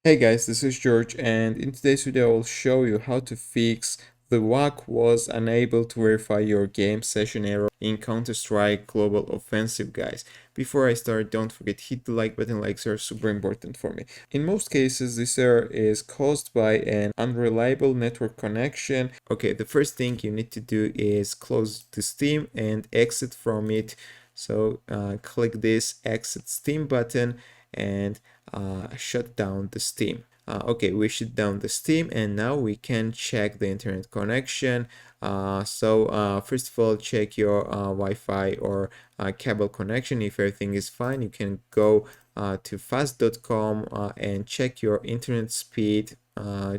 Hey guys, this is George, and in today's video I will show you how to fix the VAC was unable to verify your game session error in Counter-Strike Global Offensive, guys. Before I start, don't forget hit the like button. Likes are super important for me. In most cases, this error is caused by an unreliable network connection. Okay, the first thing you need to do is close the Steam and exit from it. So click this exit Steam button and shut down the Steam. Okay, we shut down the Steam and now we can check the internet connection. First of all, check your Wi-Fi or cable connection. If everything is fine, you can go to fast.com and check your internet speed.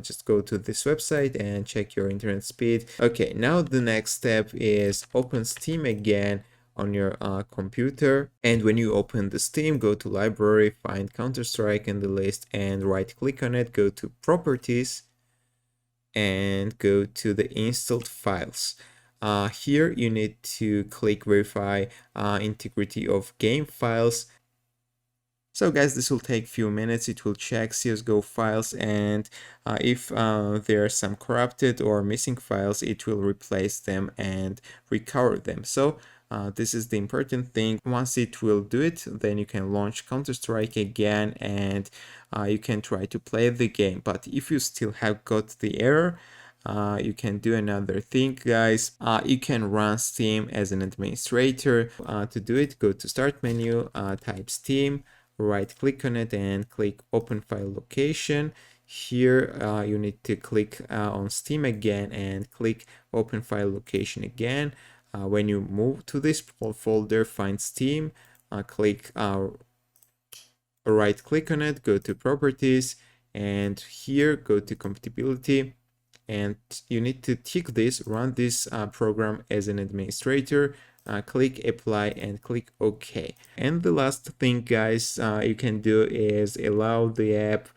Just go to this website and check your internet speed. Okay, now the next step is open Steam again on your computer, and when you open the Steam, go to library, find Counter-Strike in the list and right click on it, go to properties and go to the installed files. Here you need to click verify integrity of game files. So guys, this will take a few minutes. It will check CSGO files, and if there are some corrupted or missing files, it will replace them and recover them. So this is the important thing. Once it will do it, then you can launch Counter-Strike again and you can try to play the game. But if you still have got the error, you can do another thing, guys. You can run Steam as an administrator. To do it, go to Start menu, type Steam, right click on it and click Open File Location. Here you need to click on Steam again and click Open File Location again. When you move to this folder, find Steam, click right click on it, go to Properties, and here go to Compatibility, and you need to tick this, run this program as an administrator. Click apply and click OK. And the last thing, guys, you can do is allow the app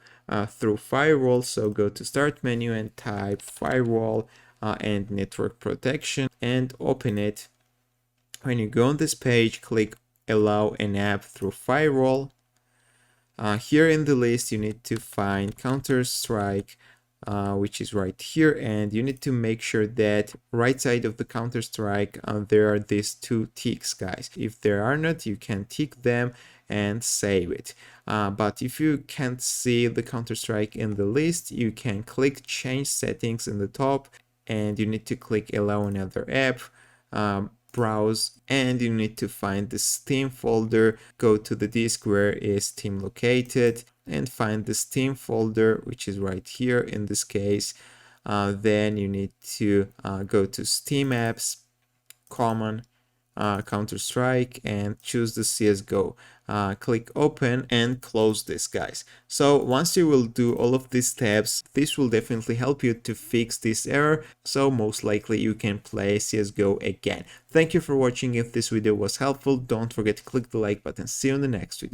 through Firewall. So go to Start menu and type Firewall and Network Protection and open it. When you go on this page, click Allow an app through Firewall. Here in the list, you need to find Counter-Strike, which is right here, and you need to make sure that right side of the Counter-Strike there are these two ticks, guys. If there are not, you can tick them and save it. But if you can't see the Counter-Strike in the list, you can click change settings in the top and you need to click allow another app, browse, and you need to find the Steam folder. Go to the disk where is Steam located and find the Steam folder, which is right here in this case. Then you need to go to Steam apps, common, Counter-Strike, and choose the CSGO. Click open and close this, guys. So once you will do all of these steps, this will definitely help you to fix this error, so most likely you can play CSGO again. Thank you for watching. If this video was helpful, don't forget to click the like button. See you in the next video.